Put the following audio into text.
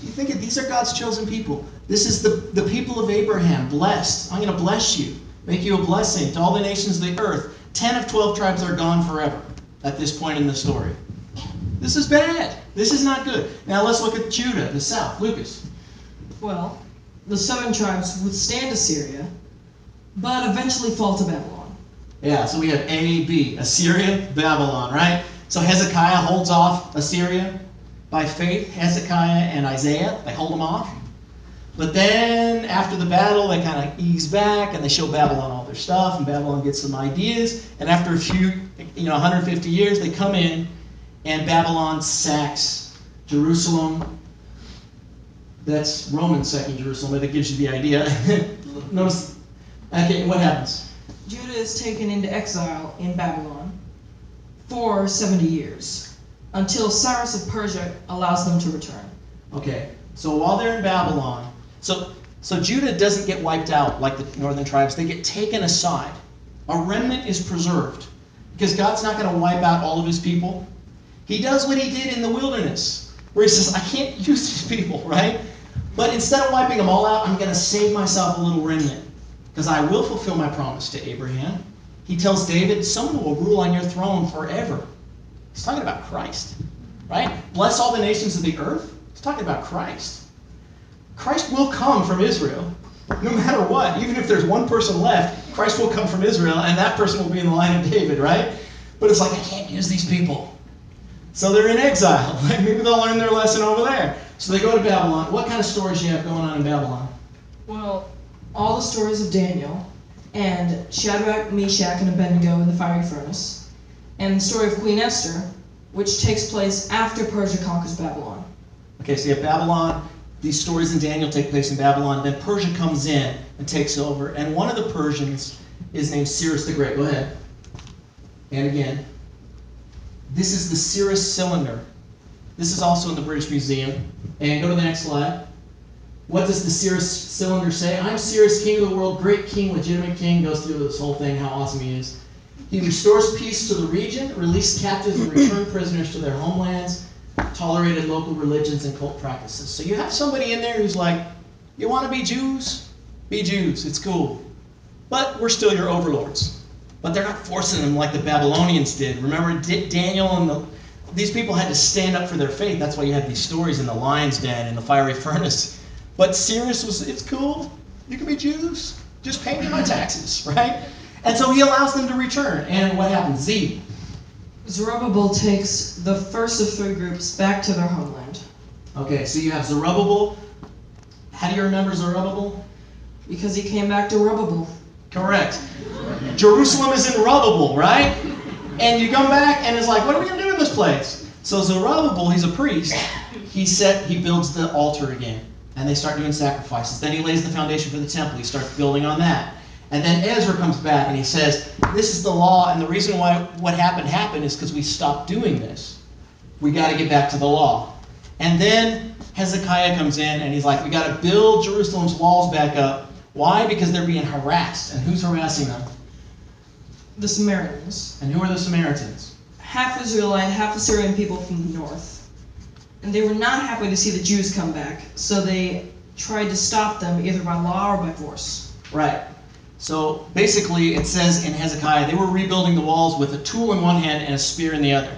You think these are God's chosen people. This is the people of Abraham, blessed. I'm going to bless you, make you a blessing to all the nations of the earth. 10 of 12 tribes are gone forever at this point in the story. This is bad. This is not good. Now let's look at Judah, the south. Lucas. Well, the 7 tribes withstand Assyria, but eventually fall to Babylon. Yeah, so we have A, B, Assyria, Babylon, right? So Hezekiah holds off Assyria. By faith, Hezekiah and Isaiah, they hold them off. But then after the battle, they kind of ease back and they show Babylon all their stuff, and Babylon gets some ideas. And after a few, 150 years, they come in and Babylon sacks Jerusalem. That's Roman sacking Jerusalem, but it gives you the idea. Notice, okay, what happens? Judah is taken into exile in Babylon for 70 years, until Cyrus of Persia allows them to return. Okay, so while they're in Babylon, so Judah doesn't get wiped out like the northern tribes. They get taken aside. A remnant is preserved because God's not going to wipe out all of his people. He does what he did in the wilderness, where he says, I can't use these people, right? But instead of wiping them all out, I'm going to save myself a little remnant because I will fulfill my promise to Abraham. He tells David, someone will rule on your throne forever. He's talking about Christ, right? Bless all the nations of the earth. He's talking about Christ. Christ will come from Israel, no matter what. Even if there's one person left, Christ will come from Israel, and that person will be in the line of David, right? But it's like, I can't use these people. So they're in exile. Maybe they'll learn their lesson over there. So they go to Babylon. What kind of stories do you have going on in Babylon? Well, all the stories of Daniel, and Shadrach, Meshach, and Abednego in the fiery furnace, and the story of Queen Esther, which takes place after Persia conquers Babylon. Okay, so you have Babylon. These stories in Daniel take place in Babylon. Then Persia comes in and takes over. And one of the Persians is named Cyrus the Great. Go ahead. And again. This is the Cyrus cylinder. This is also in the British Museum. And go to the next slide. What does the Cyrus cylinder say? I'm Cyrus, king of the world, great king, legitimate king. Goes through this whole thing, how awesome he is. He restores peace to the region, released captives and returned prisoners to their homelands, tolerated local religions and cult practices. So you have somebody in there who's like, you want to be Jews? Be Jews. It's cool. But we're still your overlords. But they're not forcing them like the Babylonians did. Remember, Daniel and these people had to stand up for their faith. That's why you have these stories in the lion's den and the fiery furnace. But Cyrus was, it's cool. You can be Jews. Just pay me my taxes, right? And so he allows them to return. And what happens? Z. Zerubbabel takes the first of 3 groups back to their homeland. Okay, so you have Zerubbabel. How do you remember Zerubbabel? Because he came back to Zerubbabel. Correct. Jerusalem is in rubble, right? And you come back and it's like, what are we going to do in this place? So Zerubbabel, he's a priest. He builds the altar again. And they start doing sacrifices. Then he lays the foundation for the temple. He starts building on that. And then Ezra comes back and he says, this is the law, and the reason why what happened is because we stopped doing this. We got to get back to the law. And then Hezekiah comes in and he's like, we got to build Jerusalem's walls back up. Why? Because they're being harassed. And who's harassing them? The Samaritans. And who are the Samaritans? Half Israelite, half Assyrian people from the north. And they were not happy to see the Jews come back, so they tried to stop them either by law or by force. Right. So basically it says in Hezekiah, they were rebuilding the walls with a tool in one hand and a spear in the other.